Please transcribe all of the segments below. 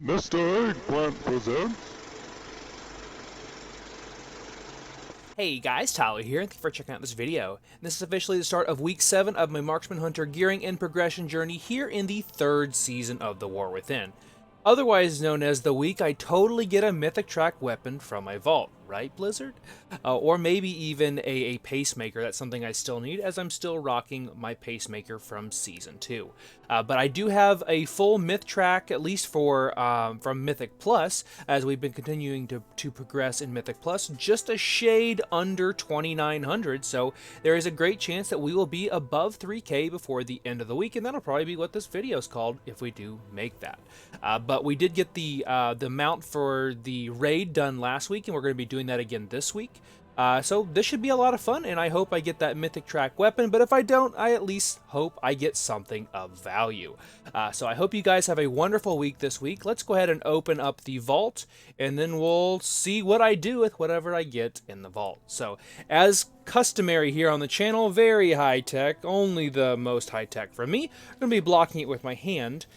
Mr. Eggplant presents. Hey guys, Tyler here, and thank you for checking out this video. This is officially the start of week 7 of my Marksman Hunter gearing and progression journey here in the 3rd season of The War Within. Otherwise known as the week I totally get a mythic track weapon from my vault, right Blizzard? Or maybe even a Pacemaker. That's something I still need, as I'm still rocking my Pacemaker from Season 2. But I do have a full myth track, at least for from Mythic Plus, as we've been continuing to progress in Mythic Plus, just a shade under 2,900, so there is a great chance that we will be above 3K before the end of the week, and that'll probably be what this video is called if we do make that. But we did get the mount for the raid done last week, and we're going to be doing that again this week. So this should be a lot of fun, and I hope I get that mythic track weapon, but if I don't, I at least hope I get something of value. So I hope you guys have a wonderful week this week. Let's go ahead and open up the vault, and then we'll see what I do with whatever I get in the vault. So as customary here on the channel, very high tech, only the most high tech from me. I'm going to be blocking it with my hand.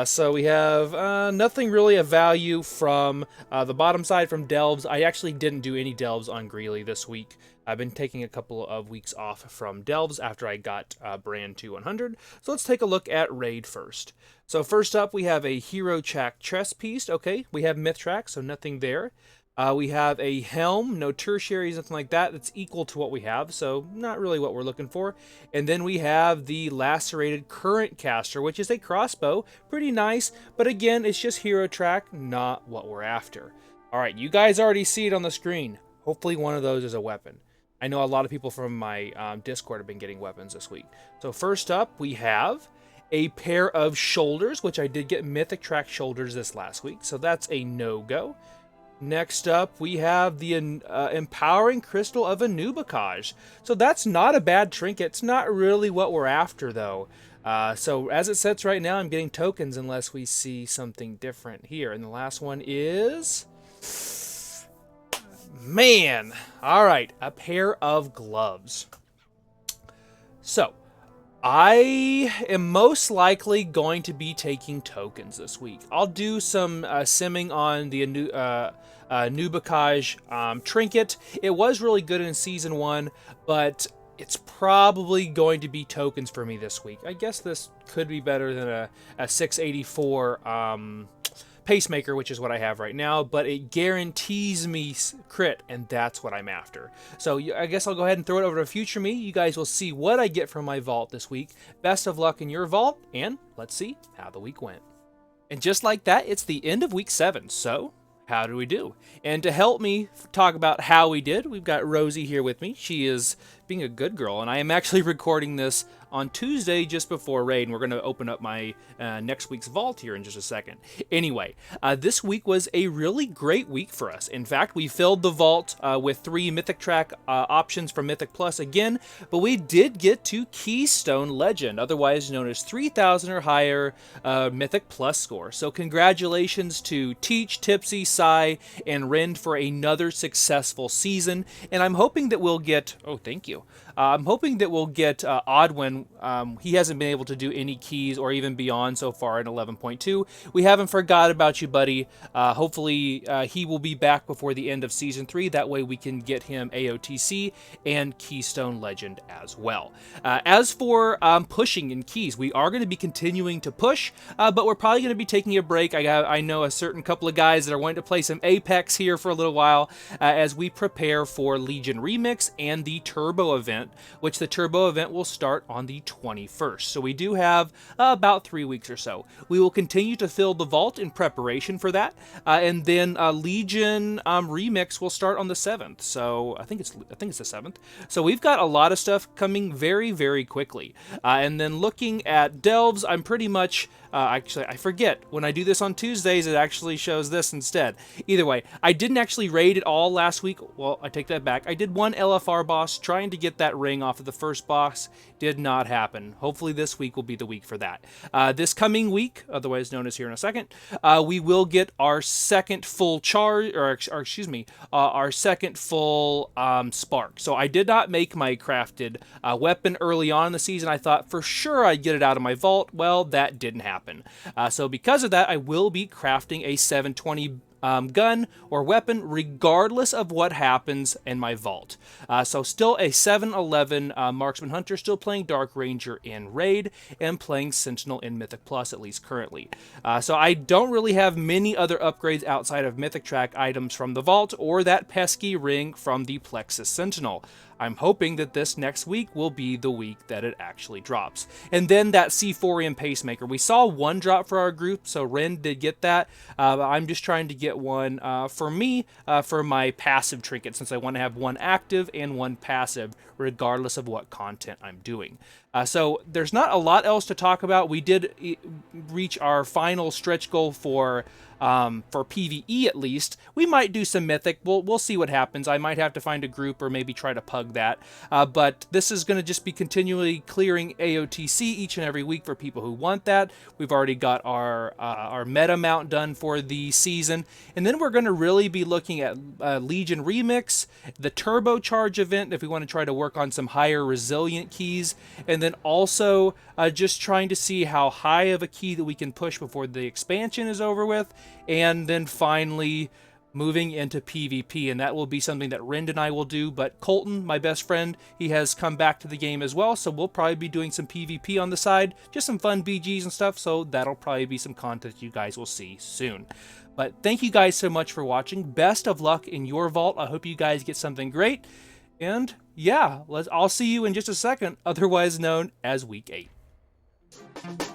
So we have nothing really of value from the bottom side from delves. I actually didn't do any delves on Greeley this week. I've been taking a couple of weeks off from delves after I got brand to 100. So let's take a look at raid first. So first up we have a hero track chest piece. Okay, we have myth track, so nothing there. We have a helm, no tertiaries, nothing like that. That's equal to what we have, so not really what we're looking for. And then we have the lacerated current caster, which is a crossbow. Pretty nice, but again, it's just hero track, not what we're after. Alright, you guys already see it on the screen. Hopefully one of those is a weapon. I know a lot of people from my Discord have been getting weapons this week. So first up, we have a pair of shoulders, which I did get mythic track shoulders this last week, so that's a no-go. Next up, we have the Empowering Crystal of Anubikaj. So that's not a bad trinket. It's not really what we're after, though. So as it sits right now, I'm getting tokens unless we see something different here. And the last one is... Man! Alright, a pair of gloves. So, I am most likely going to be taking tokens this week. I'll do some simming on the Anubikaj trinket. It was really good in Season 1, but it's probably going to be tokens for me this week. I guess this could be better than a 684 Pacemaker, which is what I have right now, but it guarantees me crit, and that's what I'm after. So I guess I'll go ahead and throw it over to future me. You guys will see what I get from my vault this week. Best of luck in your vault, and let's see how the week went. And just like that, it's the end of week 7, so how do we do? And to help me talk about how we did, we've got Rosie here with me. She is being a good girl, and I am actually recording this on Tuesday just before raid, and we're going to open up my next week's vault here in just a second. Anyway, this week was a really great week for us. In fact, we filled the vault with 3 mythic track options from Mythic Plus again, but we did get to Keystone Legend, otherwise known as 3,000 or higher Mythic Plus score. So congratulations to Teach, Tipsy, Sai, and Rend for another successful season, and I'm hoping that we'll get... Oh, thank you. I'm hoping that we'll get Oddwin. He hasn't been able to do any keys or even beyond so far in 11.2. We haven't forgot about you, buddy. Hopefully he will be back before the end of Season 3. That way we can get him AOTC and Keystone Legend as well. As for pushing in keys, we are going to be continuing to push, but we're probably going to be taking a break. I know a certain couple of guys that are wanting to play some Apex here for a little while as we prepare for Legion Remix and the Turbo event, which the Turbo event will start on the 21st. So we do have about 3 weeks or so. We will continue to fill the vault in preparation for that, and then Legion Remix will start on the 7th. So I think it's the 7th. So we've got a lot of stuff coming very, very quickly. And then looking at delves, I'm pretty much... actually, I forget. When I do this on Tuesdays, it actually shows this instead. Either way, I didn't actually raid it all last week. Well, I take that back. I did one LFR boss, trying to get that that ring off of the first box. Did not happen. Hopefully this week will be the week for that. This coming week, otherwise known as here in a second, we will get our second full charge, or excuse me, our second full spark. So I did not make my crafted weapon early on in the season. I thought for sure I'd get it out of my vault. Well, that didn't happen. So because of that, I will be crafting a 720 gun or weapon regardless of what happens in my vault. So still a 711 Marksman Hunter, still playing Dark Ranger in Raid, and playing Sentinel in Mythic Plus, at least currently. So I don't really have many other upgrades outside of Mythic Track items from the vault or that pesky ring from the Plexus Sentinel. I'm hoping that this next week will be the week that it actually drops. And then that C4M Pacemaker. We saw one drop for our group, so Ren did get that. I'm just trying to get one for me for my passive trinket, since I want to have one active and one passive, regardless of what content I'm doing. So there's not a lot else to talk about. We did reach our final stretch goal for PvE at least. We might do some Mythic. We'll see what happens. I might have to find a group or maybe try to pug that. But this is going to just be continually clearing AOTC each and every week for people who want that. We've already got our meta mount done for the season. And then we're going to really be looking at Legion Remix, the Turbocharge event if we want to try to work on some higher resilient keys, and then also just trying to see how high of a key that we can push before the expansion is over with, and then finally moving into PvP, and that will be something that Rend and I will do. But Colton, my best friend, he has come back to the game as well, so we'll probably be doing some PvP on the side, just some fun BGs and stuff, so that'll probably be some content you guys will see soon. But thank you guys so much for watching. Best of luck in your vault. I hope you guys get something great, and yeah, I'll see you in just a second, otherwise known as Week 8.